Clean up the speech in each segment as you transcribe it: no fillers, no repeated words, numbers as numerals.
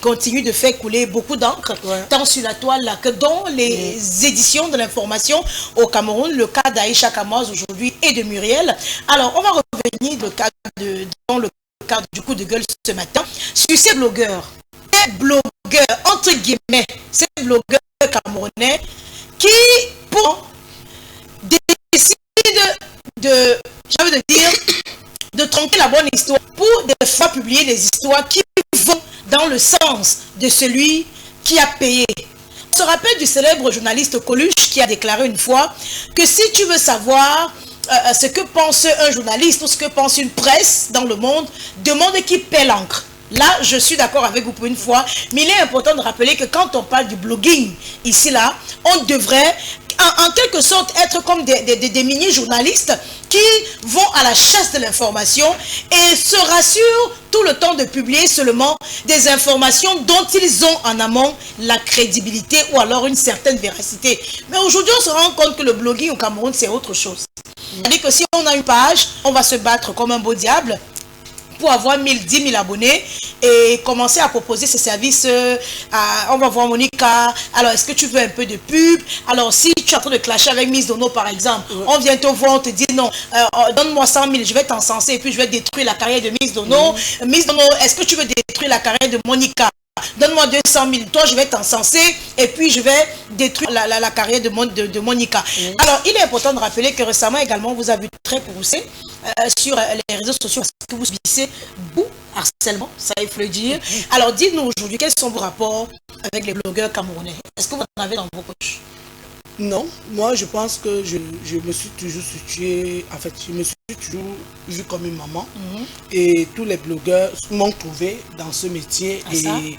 continue de faire couler beaucoup d'encre, tant sur la toile là, que dans les éditions de l'information au Cameroun, le cas d'Aïcha Kamoise aujourd'hui et de Muriel. Alors, on va revenir dans le cadre du coup de gueule ce matin sur ces blogueurs. Ces blogueurs, entre guillemets, ces blogueurs camerounais qui, pour décider de tronquer la bonne histoire, pour des fois publier des histoires qui vont dans le sens de celui qui a payé. On se rappelle du célèbre journaliste Coluche qui a déclaré une fois que si tu veux savoir ce que pense un journaliste ou ce que pense une presse dans le monde, demande qui paie l'encre. Là, je suis d'accord avec vous pour une fois, mais il est important de rappeler que quand on parle du blogging, ici, là, on devrait en quelque sorte être comme des mini-journalistes qui vont à la chasse de l'information et se rassurent tout le temps de publier seulement des informations dont ils ont en amont la crédibilité ou alors une certaine véracité. Mais aujourd'hui, on se rend compte que le blogging au Cameroun, c'est autre chose. C'est-à-dire que si on a une page, on va se battre comme un beau diable pour avoir 10 000 abonnés et commencer à proposer ces services. On va voir Monica, alors est-ce que tu veux un peu de pub? Alors si tu es en train de clasher avec Miss Dono par exemple, on vient te voir, on te dit non, donne-moi 100 000, je vais t'encenser et puis je vais détruire la carrière de Miss Dono. Miss Dono, est-ce que tu veux détruire la carrière de Monica? Donne-moi 200 000, toi je vais t'encenser et puis je vais détruire la carrière de Monica. Alors il est important de rappeler que récemment également vous avez très poussé sur les réseaux sociaux parce que vous subissez beaucoup harcèlement, ça il faut le dire. Alors dites-nous aujourd'hui quels sont vos rapports avec les blogueurs camerounais? Est-ce que vous en avez dans vos poches? Non, moi je pense que je me suis toujours situé, en fait je me suis toujours vu comme une maman et tous les blogueurs m'ont trouvé dans ce métier et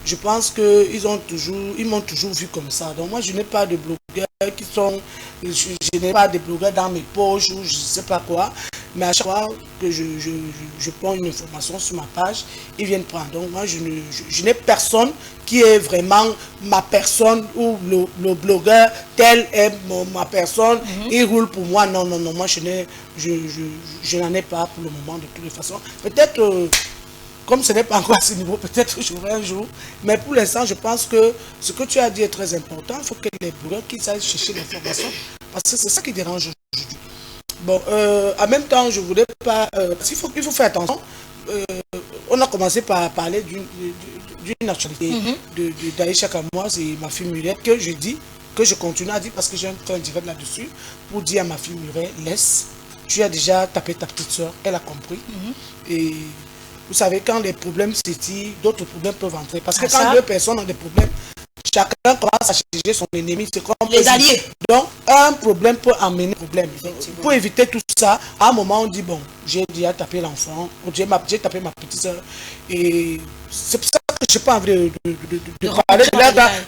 je pense qu'ils m'ont toujours vu comme ça. Donc moi je n'ai pas de blogueurs qui sont, je n'ai pas de blogueurs dans mes poches ou je ne sais pas quoi, mais à chaque fois que je prends une information sur ma page, ils viennent prendre. Donc moi je n'ai personne qui est vraiment ma personne ou le blogueur tel est ma personne, il roule pour moi. Non, moi je n'en ai pas pour le moment de toutes les façons. Peut-être, comme ce n'est pas encore à ce niveau, peut-être que j'aurai un jour. Mais pour l'instant, je pense que ce que tu as dit est très important. Il faut que les blogueurs qui aillent chercher l'information, parce que c'est ça qui dérange aujourd'hui. Bon, en même temps, je ne voulais pas... il faut faire attention. On a commencé par parler d'une actualité d'Aïcha Kamoise et ma fille Muriel, que je dis, que je continue à dire parce que j'ai un direct là-dessus, pour dire à ma fille Muriel, laisse, tu as déjà tapé ta petite soeur, elle a compris. Et vous savez, quand les problèmes s'étirent, d'autres problèmes peuvent entrer. Parce que quand deux personnes ont des problèmes, chacun commence à chercher son ennemi, c'est comme les alliés. Donc, un problème peut amener un problème. Pour éviter tout ça, à un moment, on dit, bon, j'ai déjà tapé l'enfant, j'ai tapé ma petite soeur. Et c'est pour ça que je n'ai pas envie de parler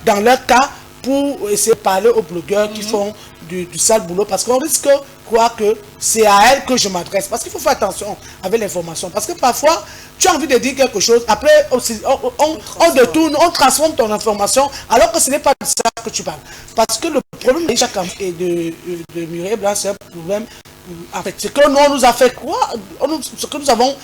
dans leur cas, pour essayer de parler aux blogueurs qui font du sale boulot, parce qu'on risque de croire que c'est à elle que je m'adresse. Parce qu'il faut faire attention avec l'information. Parce que parfois, tu as envie de dire quelque chose, après on détourne, on transforme ton information, alors que ce n'est pas de ça que tu parles. Parce que le problème de Muriel Blanc, c'est un problème. En fait, ce que nous nous a fait croire, ce que nous avons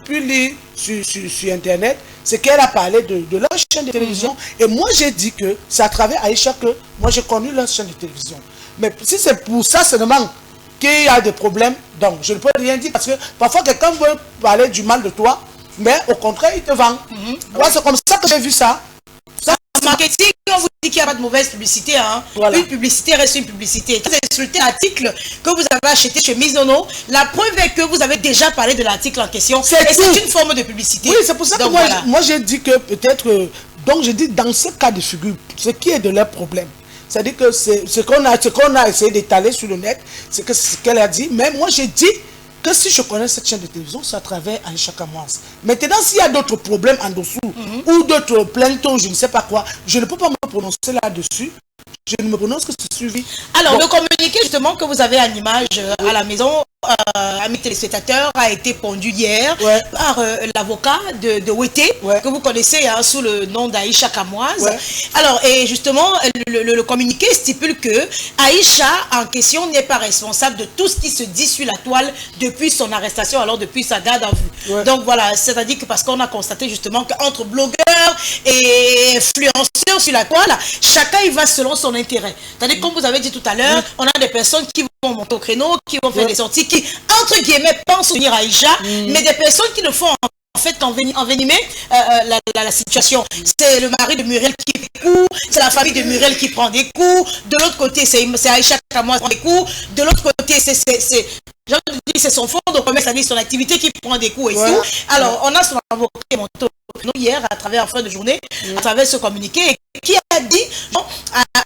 pu lire sur Internet, c'est qu'elle a parlé de leur chaîne de télévision. Et moi, j'ai dit que c'est à travers Aïcha que moi, j'ai connu leur chaîne de télévision. Mais si c'est pour ça seulement qu'il y a des problèmes, donc je ne peux rien dire parce que parfois, quelqu'un veut parler du mal de toi, mais au contraire, il te vend. Moi, c'est comme ça que j'ai vu ça. Marketing, on vous dit qu'il n'y a pas de mauvaise publicité. Une publicité reste une publicité. Vous avez insulté l'article que vous avez acheté chez Mizono. La preuve est que vous avez déjà parlé de l'article en question. C'est une forme de publicité. Oui, c'est pour ça que moi j'ai dit que peut-être... donc je dis dans ce cas de figure, ce qui est de leur problème. C'est-à-dire que ce qu'on a essayé d'étaler sur le net, c'est ce qu'elle a dit. Mais moi j'ai dit que si je connais cette chaîne de télévision, c'est à travers Aïcha Kamoise. Maintenant, s'il y a d'autres problèmes en dessous, ou d'autres plaintes, ou je ne sais pas quoi, je ne peux pas me prononcer là-dessus. Je ne me prononce que c'est suivi. Alors, le communiqué justement que vous avez à l'image à la maison, amis téléspectateurs, a été pondu hier par l'avocat de Wete, que vous connaissez sous le nom d'Aïcha Kamoise. Alors, et justement, le communiqué stipule que Aïcha, en question, n'est pas responsable de tout ce qui se dit sur la toile depuis son arrestation, alors depuis sa garde à vue. Donc voilà, c'est-à-dire que parce qu'on a constaté justement qu'entre blogueurs et influenceurs sur la toile, chacun il va selon son intérêt. C'est-à-dire, comme vous avez dit tout à l'heure, on a des personnes qui vont monter au créneau, qui vont faire des sorties, qui, entre guillemets, pensent soutenir Aïcha, mais des personnes qui le font en fait envenimer la situation. C'est le mari de Muriel qui fait des coups, c'est la famille de Muriel qui prend des coups, de l'autre côté c'est Aïcha Kamoise qui prend des coups, de l'autre côté c'est son fonds de commerce, c'est-à-dire son activité qui prend des coups et tout. Alors on a son avocat qui est monté hier à travers en fin de journée, à travers ce communiqué, qui a dit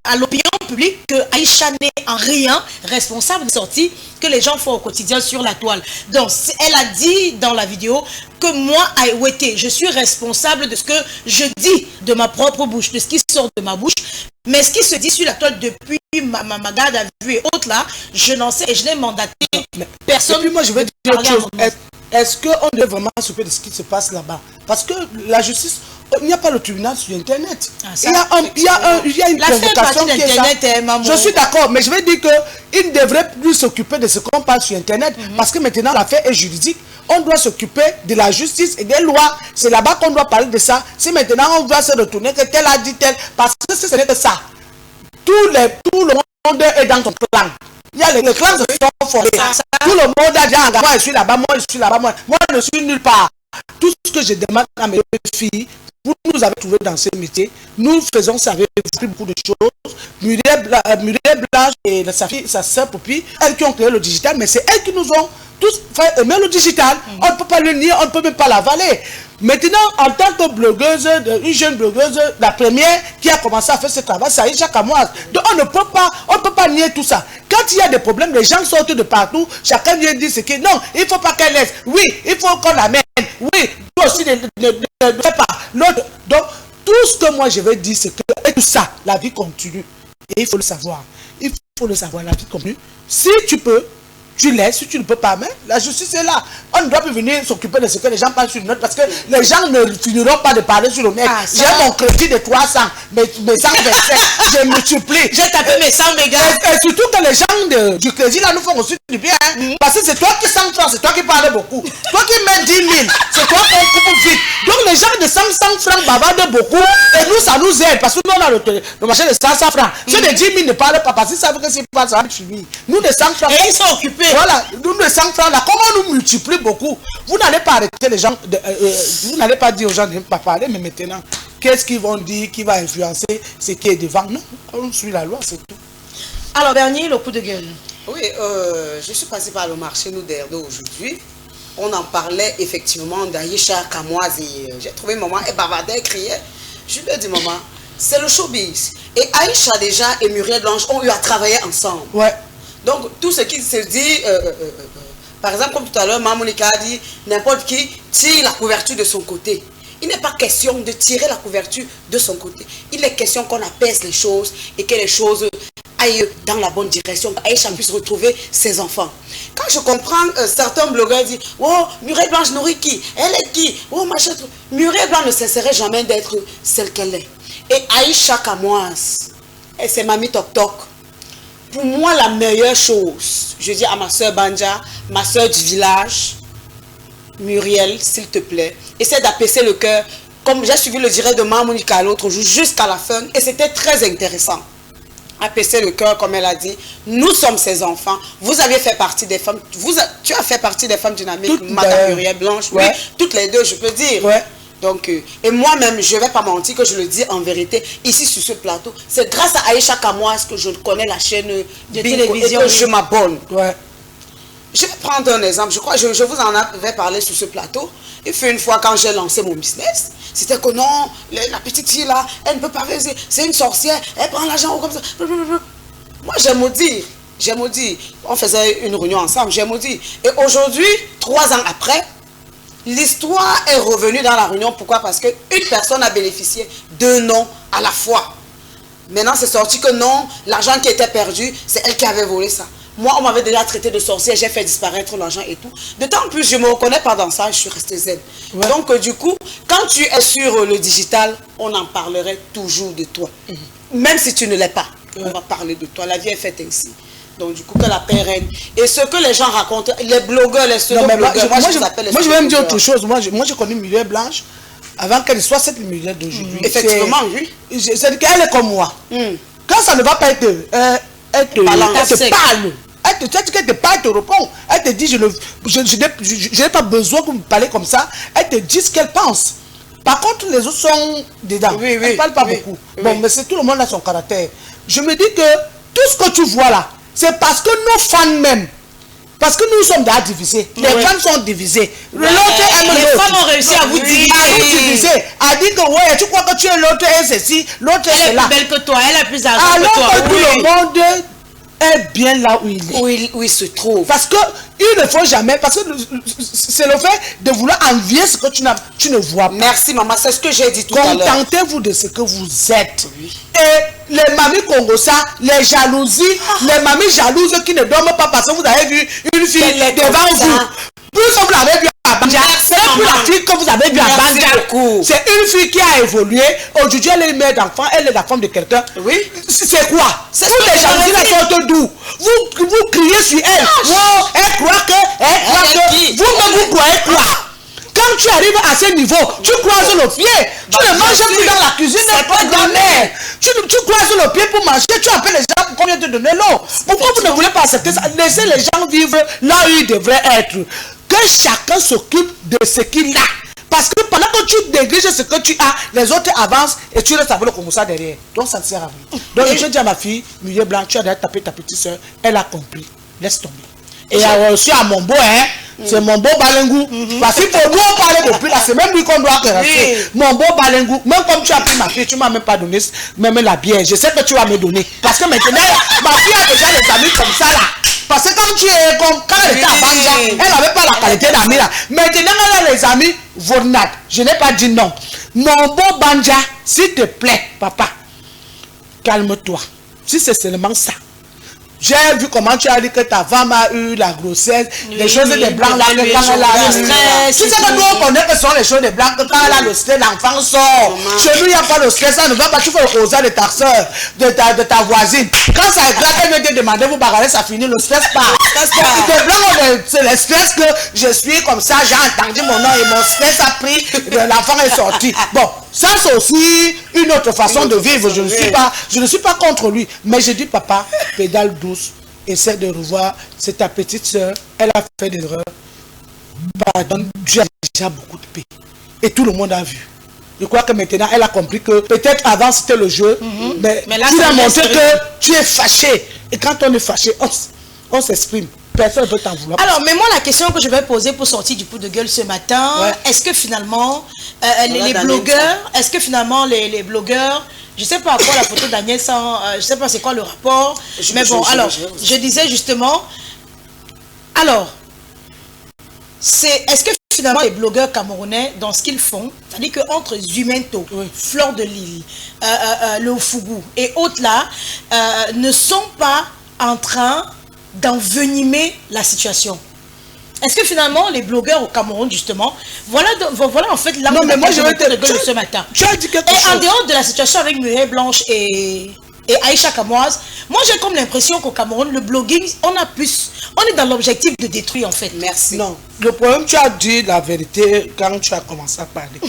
à l'opinion publique que Aïcha n'est en rien responsable des sorties que les gens font au quotidien sur la toile. Donc elle a dit dans la vidéo que moi, Wete, je suis responsable de ce que je dis de ma propre bouche, de ce qui sort de ma bouche, mais ce qui se dit sur la toile depuis ma garde à vue et autres là, je n'en sais et je n'ai mandaté personne. Et puis moi je vais dire autre chose. Est-ce qu'on doit vraiment s'occuper de ce qui se passe là-bas? Parce que la justice, il n'y a pas le tribunal sur Internet. Il y a une convocation qui est là. Je suis d'accord, mais je vais dire qu'il ne devrait plus s'occuper de ce qu'on parle sur Internet, parce que maintenant l'affaire est juridique. On doit s'occuper de la justice et des lois. C'est là-bas qu'on doit parler de ça. Si maintenant on doit se retourner, que tel a dit tel, parce que ce n'est que ça. Tout le monde est dans ton clan. Il y a les clans se sont formés. Tout le monde a dit, moi je suis là-bas, moi je suis là-bas, moi je ne suis nulle part. Tout ce que je demande à mes filles, vous nous avez trouvé dans ce métier, nous faisons ça avec beaucoup de choses. Muriel Blanche et sa sœur Poupie, elles qui ont créé le digital, mais c'est elles qui nous ont tous fait aimer le digital. On ne peut pas le nier, on ne peut même pas l'avaler. Maintenant, en tant que blogueuse, une jeune blogueuse, la première qui a commencé à faire ce travail, c'est Aïcha Kamoise. Donc on ne peut pas nier tout ça. Quand il y a des problèmes, les gens sortent de partout, chacun vient dire ce qui est. Non, il ne faut pas qu'elle laisse. Oui, il faut qu'on l'amène. Oui, toi aussi ne fais pas. L'autre. Donc, tout ce que moi je veux dire, c'est que tout ça, la vie continue. Et il faut le savoir. Il faut le savoir, la vie continue. Si tu peux, tu laisses, si tu ne peux pas, mais la justice est là. On ne doit plus venir s'occuper de ce que les gens parlent sur le net, parce que les gens ne finiront pas de parler sur le net. J'ai mon crédit de 300, mes 127, je multiplie. J'ai tapé mes 100 mégas. Et surtout que les gens du crédit là nous font aussi du bien. Parce que c'est toi qui 100 francs, c'est toi qui parles beaucoup. Toi qui mets 10 000, c'est toi qui coupe vite. Donc les gens de 100 francs bavardent beaucoup, et nous ça nous aide, parce que nous on a le marché de 100 francs. Ceux de 10 000 ne parlent pas, parce qu'ils savent que c'est pas ça va finir. Nous de 100 francs. Et ils sont occupés. Voilà, nous de 100 francs là, comment on nous multiplie beaucoup? Vous n'allez pas arrêter les gens, vous n'allez pas dire aux gens de ne pas parler, mais maintenant, qu'est-ce qu'ils vont dire qui va influencer ce qui est devant? Non, on suit la loi, c'est tout. Alors Bernier, le coup de gueule. Oui, je suis passé par le marché nous d'Erdo aujourd'hui. On en parlait effectivement d'Aïcha Kamoise et j'ai trouvé maman, elle bavardait, elle criait. Je lui ai dit maman, c'est le showbiz. Et Aïcha déjà et Muriel Blanche ont eu à travailler ensemble. Ouais. Donc tout ce qui se dit, par exemple comme tout à l'heure, Mamonika a dit, n'importe qui tire la couverture de son côté. Il n'est pas question de tirer la couverture de son côté. Il est question qu'on apaise les choses et que les choses aillent dans la bonne direction. Aïcha puisse retrouver ses enfants. Quand je comprends, certains blogueurs disent, oh, Muriel Blanche nourrit qui? Elle est qui? Oh, machin. Muriel Blanche ne cesserait jamais d'être celle qu'elle est. Et Aïcha Kamoise, et c'est Mamie Tok Tok. Pour moi, la meilleure chose, je dis à ma soeur Banja, ma soeur du village, Muriel, s'il te plaît, essaie d'apaiser le cœur, comme j'ai suivi le direct de Mamonika l'autre jour, jusqu'à la fin, et c'était très intéressant. Apaiser le cœur, comme elle a dit, nous sommes ses enfants, vous avez fait partie des femmes, tu as fait partie des femmes dynamiques, Madame Muriel Blanche, oui, toutes les deux, je peux dire. Ouais. Donc, et moi-même, je ne vais pas mentir que je le dis en vérité, ici sur ce plateau, c'est grâce à Aïcha Kamoise que je connais la chaîne de télévision et que je m'abonne. Ouais. Je vais prendre un exemple, je crois, je vous en avais parlé sur ce plateau. Il fait une fois quand j'ai lancé mon business, c'était que non, la petite fille là, elle ne peut pas faire, c'est une sorcière, elle prend l'argent comme ça. Moi, j'ai maudit, on faisait une réunion ensemble, j'ai maudit. Et aujourd'hui, 3 ans après, l'histoire est revenue dans la réunion. Pourquoi? Parce qu'une personne a bénéficié de noms à la fois. Maintenant, c'est sorti que non, l'argent qui était perdu, c'est elle qui avait volé ça. Moi, on m'avait déjà traité de sorcière, j'ai fait disparaître l'argent et tout. D'autant plus, je ne me reconnais pas dans ça, je suis restée zen. Ouais. Donc, du coup, quand tu es sur le digital, on en parlerait toujours de toi. Même si tu ne l'es pas, on va parler de toi. La vie est faite ainsi. Donc, du coup, que la paix règne. Et ce que les gens racontent, les blogueurs, les pseudo-blogueurs, moi, je vais même dire autre chose. Moi, j'ai connu Muriel Blanche avant qu'elle soit cette Muriel d'aujourd'hui. Effectivement, oui. C'est qu'elle est comme moi. Quand ça ne va pas être... elle te parle. Elle te parle, elle te répond. Elle te dit, je n'ai pas besoin que vous me parlez comme ça. Elle te dit ce qu'elle pense. Par contre, les autres sont dedans. Oui, elle ne parle pas beaucoup. Bon, mais tout le monde a son caractère. Je me dis que tout ce que tu vois là, c'est parce que nos fans même, parce que nous sommes déjà divisés. Les fans sont divisés. Les femmes ont réussi à vous diviser. À dire que ouais, tu crois que tu es l'autre et ceci, l'autre est cela. Elle est plus belle que toi, elle a plus d'argent que toi. Alors que tout le monde est bien là où il est. Où il se trouve. Parce que il ne faut jamais, parce que c'est le fait de vouloir envier ce que tu ne vois pas. Merci maman, c'est ce que j'ai dit tout à l'heure. Contentez-vous de ce que vous êtes. Et les mamies congolaises, les jalousies, les mamies jalouses qui ne dorment pas parce que vous avez vu une fille devant vous. Plus vous l'avez vu à Banja, c'est plus la fille que vous avez vu à Banja. C'est une fille qui a évolué. Aujourd'hui, elle est mère d'enfant, elle est la femme de quelqu'un. Oui. C'est quoi? Toutes les jalousies la sortent d'où? Vous criez sur elle. Oh, elle croit que vous-même vous croyez quoi? Quand tu arrives à ce niveau, tu croises le pied. Tu ne manges plus dans la cuisine, pas dans l'air. Tu croises le pied pour manger. Tu appelles les gens pour combien te donner l'eau. Pourquoi vous ne voulez pas accepter ça? Laissez les gens vivre là où ils devraient être. Que chacun s'occupe de ce qu'il a. Parce que pendant que tu négliges ce que tu as, les autres avancent et tu restes avec le Komusa derrière. Donc ça ne sert à rien. Donc je dis à ma fille, Muriel Blanc, tu as déjà tapé ta petite soeur. Elle a compris. Laisse tomber. Et alors aussi à mon beau, hein. C'est mon beau Balengou. Parce qu'il faut nous en parler depuis là. C'est même lui qu'on doit caresser. Mon beau Balengou. Même comme tu as pris ma fille, tu ne m'as même pas donné même la bière. Je sais que tu vas me donner. Parce que maintenant, ma fille a déjà les amis comme ça là. Parce que quand tu es comme quand elle était à Banja, elle n'avait pas la qualité d'amis là. Maintenant, elle a les amis Vornat. Je n'ai pas dit non. Mon beau Banja, s'il te plaît, papa, calme-toi. Si c'est seulement ça. J'ai vu comment tu as dit que ta femme a eu la grossesse, les choses des blancs là, quand elle a le stress. Tu sais que nous on connaît que ce sont les choses des blancs, que quand elle a le stress, l'enfant sort. Chez nous, il n'y a pas de stress, ça ne va pas, tu fais le rosa de ta soeur, de ta voisine. Quand ça éclate, elle vient te demander, vous bagarrez, ça finit, le stress part. Les blancs, c'est le stress que je suis comme ça, j'ai entendu mon nom et mon stress a pris, l'enfant est sorti. Bon, ça c'est aussi une autre façon de vivre, je ne suis pas contre lui. Mais je dis, papa, pédale douce. Essaie de revoir, c'est ta petite soeur, elle a fait des erreurs. Pardon, tu as déjà beaucoup de paix. Et tout le monde a vu. Je crois que maintenant, elle a compris que peut-être avant c'était le jeu, mais là, tu as montré que tu es fâché. Et quand on est fâché, on s'exprime. Personne ne peut t'en vouloir. Alors, mais moi, la question que je vais poser pour sortir du pot de gueule ce matin, est-ce que finalement, les blogueurs, je ne sais pas à quoi la photo d'Agnès, je ne sais pas c'est quoi le rapport, mais bon, alors, je disais justement, alors, est-ce que finalement les blogueurs camerounais, dans ce qu'ils font, c'est-à-dire qu'entre Zumento, Fleur de Lille, le Fougou et autres là, ne sont pas en train d'envenimer la situation? Est-ce que finalement les blogueurs au Cameroun justement, voilà en fait là où moi je vais te gueule ce matin. Tu as dit quelque chose. Et en dehors de la situation avec Muriel Blanche et Aïcha Kamoise, moi j'ai comme l'impression qu'au Cameroun, le blogging, on est dans l'objectif de détruire en fait. Merci. Non, le problème, tu as dit la vérité quand tu as commencé à parler.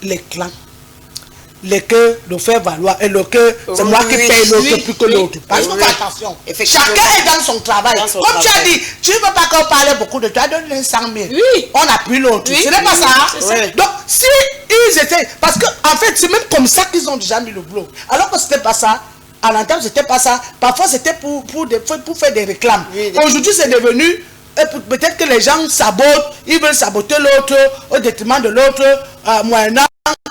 Les clans. Les cœurs de faire valoir et le cœur, c'est moi qui paye l'autre plus que l'autre. Parce que fais attention, chacun est dans son travail. Comme tu as dit, tu ne veux pas qu'on parle beaucoup de toi, donne 100 000. Oui. On a pris l'autre. Ce n'est pas ça. Donc, si ils étaient. Parce qu'en fait, c'est même comme ça qu'ils ont déjà mis le blog. Alors que ce n'était pas ça. À l'entame, c'était pas ça. Parfois, c'était pour faire des réclames. Aujourd'hui, c'est devenu. Peut-être que les gens sabotent, ils veulent saboter l'autre au détriment de l'autre, moyennant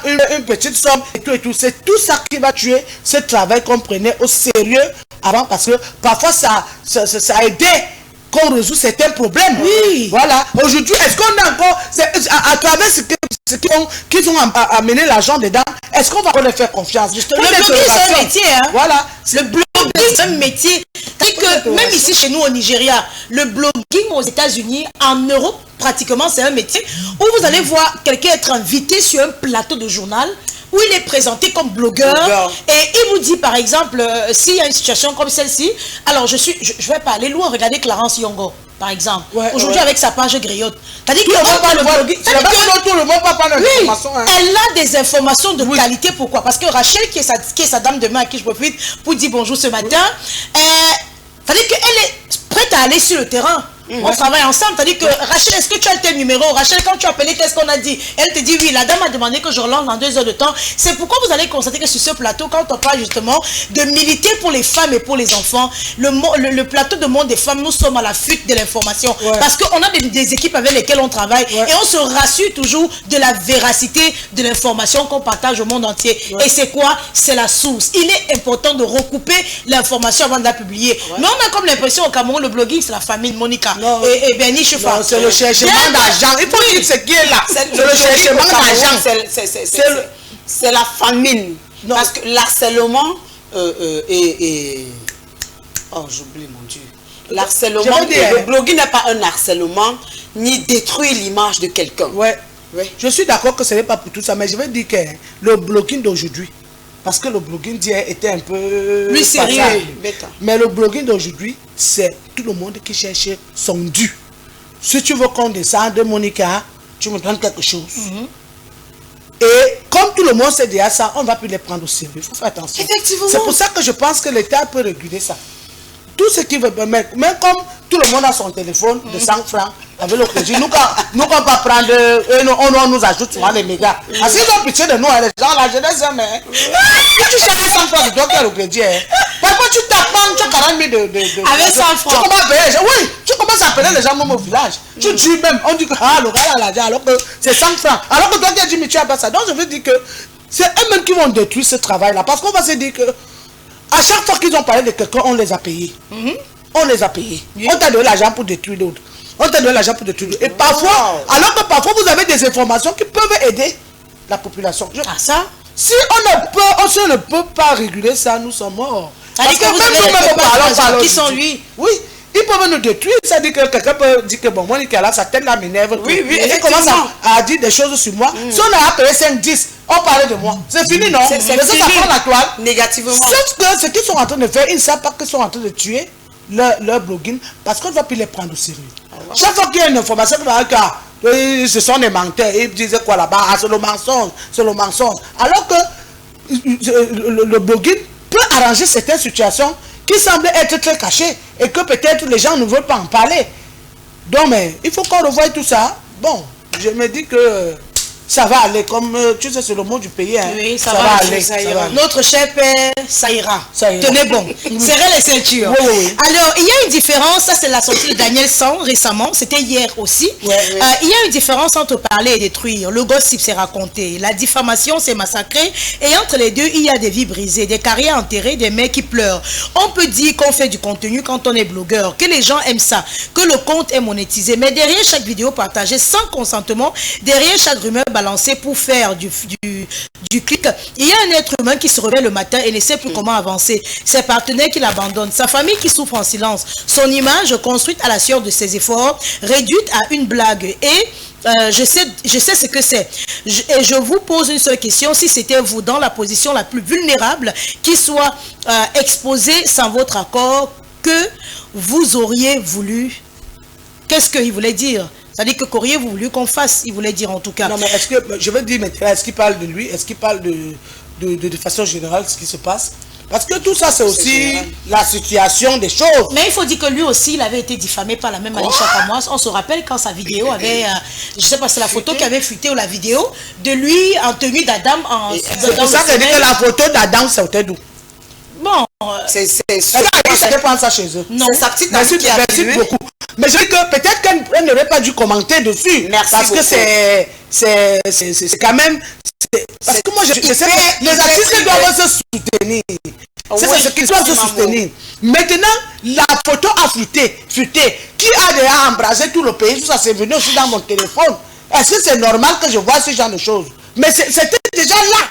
une petite somme et tout. C'est tout ça qui va tuer ce travail qu'on prenait au sérieux avant, parce que parfois ça a aidé qu'on résout certains problèmes. Oui. Voilà. Aujourd'hui, est-ce qu'on a encore, à travers ce qu'ils ont amené l'argent dedans, est-ce qu'on va leur faire confiance? Le blogging, c'est un métier. Hein? Voilà. Le blogging, c'est un métier. C'est-à-dire que même ici chez nous au Nigeria, le blogging aux États-Unis, en Europe, pratiquement c'est un métier où vous allez voir quelqu'un être invité sur un plateau de journal où il est présenté comme blogueur et il vous dit par exemple s'il y a une situation comme celle-ci, alors je vais pas aller loin, regardez Clarence Yongo par exemple, aujourd'hui avec sa page griotte. C'est-à-dire que tout le monde va prendre des informations. Elle a des informations de qualité. Pourquoi? Parce que Rachel, qui est sa dame de main à qui je profite pour dire bonjour ce matin, c'est-à-dire qu'elle est prête à aller sur le terrain. On travaille ensemble. C'est-à-dire que Rachel, est-ce que tu as tes numéros? Rachel, quand tu as appelé, qu'est-ce qu'on a dit? Elle te dit oui, la dame a demandé que je relance dans 2 heures de temps. C'est pourquoi vous allez constater que sur ce plateau, quand on parle justement de militer pour les femmes et pour les enfants, le plateau de Monde des femmes, nous sommes à la fuite de l'information. Parce qu'on a des équipes avec lesquelles on travaille et on se rassure toujours de la véracité de l'information qu'on partage au monde entier. Et c'est quoi? C'est la source. Il est important de recouper l'information avant de la publier. Mais on a comme l'impression au Cameroun, le blogging, c'est la famille Monica. Et Benny Choufa. C'est le cherchement d'argent. Il faut dire ce qui est là. C'est le cherchement d'argent. C'est la famine. Parce que l'harcèlement oh, j'oublie mon Dieu. L'harcèlement, le blogging n'est pas un harcèlement, ni détruire l'image de quelqu'un. Je suis d'accord que ce n'est pas pour tout ça, mais je vais dire que le blogging d'aujourd'hui, parce que le blogging d'hier était un peu... Plus sérieux. Mais le blogging d'aujourd'hui, c'est tout le monde qui cherche son dû. Si tu veux qu'on descende de Monica, tu me donnes quelque chose. Et comme tout le monde sait déjà ça, on ne va plus les prendre au sérieux. Il faut faire attention. C'est pour ça que je pense que l'État peut réguler ça. Tout ce qui veut permettre, même comme tout le monde a son téléphone de 100 francs, avec le crédit, nous on va prendre, on nous ajoute souvent les mégas. Parce qu'ils ont pitié de nous, les gens, la jeunesse, mais si tu cherches 100 francs, tu dois faire le crédit. Parfois tu t'apprends, tu as 40 000 de avec 100 francs. Tu commences à payer, oui, tu commences à appeler les gens même au village. Tu dis même, on dit que le gars a l'argent, alors que c'est 100 francs. Alors que toi tu as dit, mais tu as pas ça. Donc je veux dire que c'est eux-mêmes qui vont détruire ce travail-là. Parce qu'on va se dire que à chaque fois qu'ils ont parlé de quelqu'un, on les a payés. On les a payés. On t'a donné l'argent pour détruire d'autres. On t'a donné l'argent pour détruire d'autres. Et parfois, alors que parfois vous avez des informations qui peuvent aider la population. Ça? Si on ne peut pas réguler ça, nous sommes morts. Parce que même nous-mêmes, parlons qui sont lui. Oui. Ils peuvent nous détruire. Ça dit que quelqu'un peut dire que bon, moi, Nicolas, sa tête là m'énerve. Oui, et il commence à dire des choses sur moi. Si on a payé 5-10, on parlait de moi. C'est fini, non? C'est ça prend la toile. Négativement. Sauf que ce qu'ils sont en train de faire, ils ne savent pas qu'ils sont en train de tuer leur blogging parce qu'on ne va plus les prendre au sérieux. Chaque fois qu'il y a une information qui va dire ce sont des menteurs, ils disaient quoi là-bas? C'est le mensonge, c'est le mensonge. Alors que le blogging peut arranger certaines situations qui semblent être très cachées et que peut-être les gens ne veulent pas en parler. Donc, mais il faut qu'on revoie tout ça. Bon, je me dis que ça va aller, comme tu sais, c'est le mot du pays. Hein. Oui, ça va aller. Ça ira. Notre cher père, ça ira. Tenez bon. Serrez les ceintures. Oui. Alors, il y a une différence, ça c'est la sortie de Daniel San récemment, c'était hier aussi. Il y a une différence entre parler et détruire. Le gossip c'est raconté, la diffamation c'est massacrer. Et entre les deux, il y a des vies brisées, des carrières enterrées, des mecs qui pleurent. On peut dire qu'on fait du contenu quand on est blogueur, que les gens aiment ça, que le compte est monétisé. Mais derrière chaque vidéo partagée sans consentement, derrière chaque rumeur balancé pour faire du clic, il y a un être humain qui se réveille le matin et ne sait plus comment avancer, ses partenaires qui l'abandonnent, sa famille qui souffre en silence, son image construite à la sueur de ses efforts, réduite à une blague. Et je sais ce que c'est. Et je vous pose une seule question, si c'était vous dans la position la plus vulnérable, qui soit exposée sans votre accord, que vous auriez voulu, qu'est-ce qu'il voulait dire? C'est-à-dire que qu'auriez-vous voulu qu'on fasse, il voulait dire en tout cas. Non, mais est-ce que, je veux dire maintenant, est-ce qu'il parle de lui? Est-ce qu'il parle de façon générale ce qui se passe? Parce que tout ça, c'est aussi la situation des choses. Mais il faut dire que lui aussi, il avait été diffamé par la même Alicia Kamoas. On se rappelle quand sa vidéo avait, je ne sais pas si c'est la photo qui avait fuité ou la vidéo, de lui en tenue d'Adam. C'est pour ça que dit que la photo d'Adam, c'était d'où? Bon. C'est ça, ils prendre ça chez eux. Non. C'est sa petite amie qui a tué. Beaucoup. Mais je dis que peut-être qu'elle n'aurait pas dû commenter dessus. Merci parce beaucoup. que c'est quand même... Parce que moi, je sais que les artistes doivent se soutenir. C'est ce qu'ils doivent se soutenir. Maintenant, la photo a fuité. Qui a déjà embrasé tout le pays? Tout ça, c'est venu aussi dans mon téléphone. Est-ce que c'est normal que je vois ce genre de choses? Mais c'était déjà là.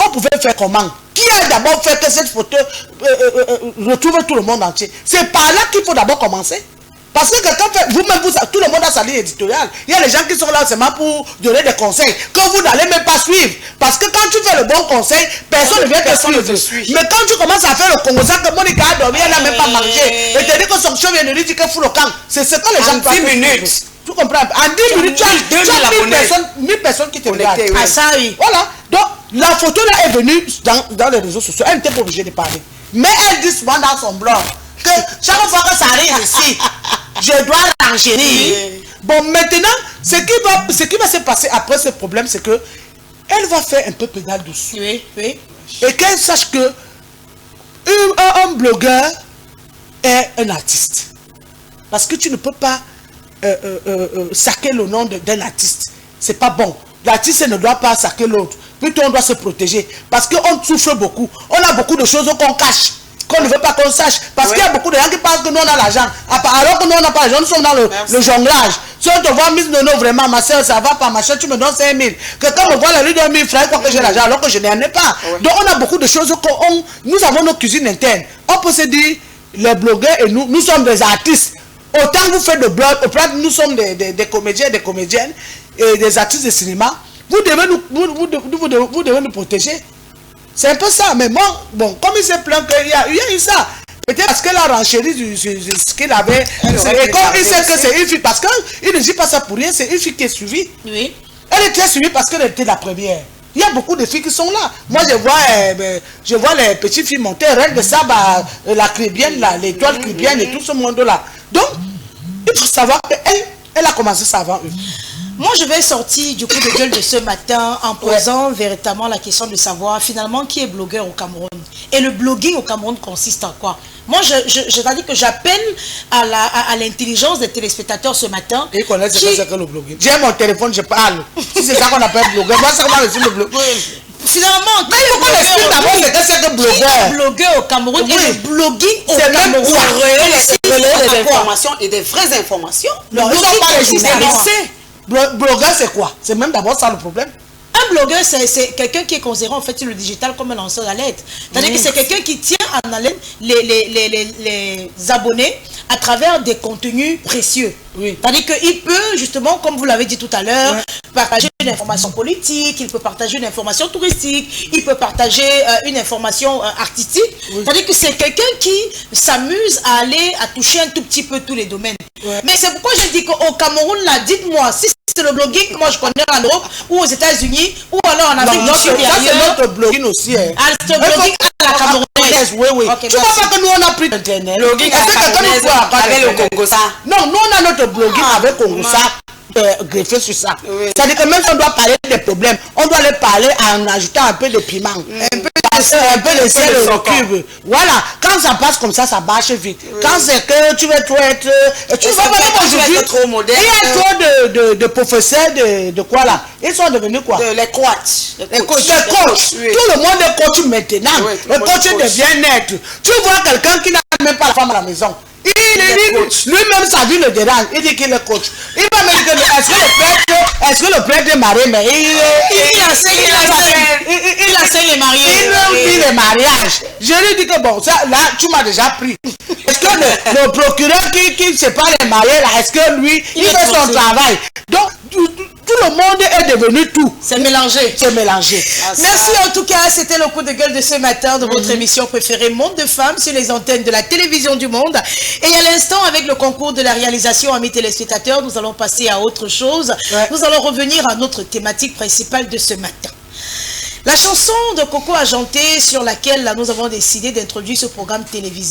On pouvait faire comment? Qui a d'abord fait que cette photo retrouve tout le monde entier? C'est par là qu'il faut d'abord commencer. Parce que quelqu'un fait, vous-même, tout le monde a sa ligne éditoriale. Il y a les gens qui sont là seulement pour donner des conseils que vous n'allez même pas suivre. Parce que quand tu fais le bon conseil, personne ne vient te suivre. Mais quand tu commences à faire le Congo, ça que Monica a dormi, elle n'a même pas mangé. Et te dit que son chien vient de lui dire qu'il fout le camp. C'est ce que les gens En 10 minutes. Tu comprends? En 10 minutes, tu as 1000 personnes qui te regardent. Ah ça oui. Voilà. Donc, la photo là est venue dans les réseaux sociaux. Elle n'était pas obligée de parler. Mais elle dit souvent dans son blog que chaque fois que ça arrive ici, je dois l'enchaîner. Bon, maintenant, ce qui va se passer après ce problème, c'est que elle va faire un peu pédale dessus. Oui, oui. Et qu'elle sache que un blogueur est un artiste. Parce que tu ne peux pas saquer le nom d'un artiste. C'est pas bon. L'artiste ne doit pas saquer l'autre. Plutôt, on doit se protéger. Parce qu'on souffre beaucoup. On a beaucoup de choses qu'on cache, qu'on ne veut pas qu'on sache. Parce qu'il y a beaucoup de gens qui pensent que nous on a l'argent. Alors que nous on n'a pas l'argent, nous sommes dans le jonglage. Si on te voit, Miss Nono, vraiment, ma soeur, ça va pas, ma soeur, tu me donnes 5 000. Quelqu'un me voit la rue de 1000 francs, quoi que j'ai l'argent, alors que je n'en ai pas. Donc on a beaucoup de choses nous avons nos cuisines internes. On peut se dire, les blogueurs et nous sommes des artistes. Autant vous faites de blog, autant nous sommes des comédiens, des comédiennes et des artistes de cinéma. Vous devez nous protéger. C'est un peu ça, mais bon, comme il s'est plaint qu'il y a eu ça, peut-être parce qu'elle a renchéri ce qu'il avait, et comme il sait que c'est une fille, parce qu'il ne dit pas ça pour rien, c'est une fille qui est suivie. Oui. Elle était suivie parce qu'elle était la première. Il y a beaucoup de filles qui sont là. Moi, je vois les petites filles monter, Reine de Saba, la Cribienne, l'étoile Cribienne et tout ce monde-là. Donc, il faut savoir qu'elle a commencé ça avant eux. Moi, je vais sortir du coup de gueule de ce matin en posant véritablement la question de savoir finalement qui est blogueur au Cameroun. Et le blogging au Cameroun consiste en quoi? Moi, je t'ai dit que j'appelle à l'intelligence des téléspectateurs ce matin. Ils connaissent ce que c'est que le blogging. J'ai mon téléphone, je parle. Si c'est ça qu'on appelle blogueur, moi, ça va le blogueur. Finalement, mais il faut qu'on explique d'abord ce que c'est que blogueur. Qui est blogueur au Cameroun et le blogging au Cameroun. Relayer des informations et des vraies informations. Non, ils sont pas les journalistes. Blogueur, c'est quoi? C'est même d'abord ça le problème. Un blogueur, c'est quelqu'un qui est considéré en fait sur le digital comme un lanceur d'alerte. C'est-à-dire que c'est quelqu'un qui tient en haleine les abonnés à travers des contenus précieux. Oui. C'est-à-dire qu'il peut justement, comme vous l'avez dit tout à l'heure, partager une information politique, il peut partager une information touristique, il peut partager une information artistique. Oui. C'est-à-dire que c'est quelqu'un qui s'amuse à aller à toucher un tout petit peu tous les domaines. Ouais. Mais c'est pourquoi je dis qu'au Cameroun, là, dites-moi, si c'est le blogging que moi je connais en Europe ou aux États-Unis ou alors en Afrique du Sud. Ça c'est notre blogging aussi. Hein. Ah, c'est le blogging à la camerounaise. Oui, oui. Okay, tu vois pas que nous on a pris internet. Blogging à la camerounaise avec le Congo ça. Non, nous on a notre blogging avec Congo ça. Greffé sur ça. Oui. C'est-à-dire que même si on doit parler des problèmes, on doit les parler en ajoutant un peu de piment. Un peu de sel au cube. Voilà. Quand ça passe comme ça marche vite. Oui. Quand c'est que tu veux trop être... Tu vas pas aujourd'hui. Trop moderne. Il y a trop de professeurs de quoi là? Ils sont devenus quoi? Les coachs. Les coachs. Oui. Tout le monde est coach maintenant. Oui, le coach devient net. Tu vois quelqu'un qui n'a même pas la femme à la maison. Lui-même sa vie le dérange. Il dit qu'il est coach. Il va me dire est-ce que le prêtre est marié, mais il enseigne les mariés. Il dit les mariages. Je lui dis que bon, ça, là, tu m'as déjà pris. Est-ce que le procureur qui sépare les mariés, là, est-ce que lui, il fait son travail? Donc, tout le monde est devenu tout. C'est mélangé. C'est mélangé. Merci en tout cas, c'était le coup de gueule de ce matin de votre émission préférée Monde de Femmes sur les antennes de la télévision du monde. Et à l'instant, avec le concours de la réalisation, amis téléspectateurs, nous allons passer à autre chose. Ouais. Nous allons revenir à notre thématique principale de ce matin. La chanson de Coco Ajanté sur laquelle là, nous avons décidé d'introduire ce programme télévisé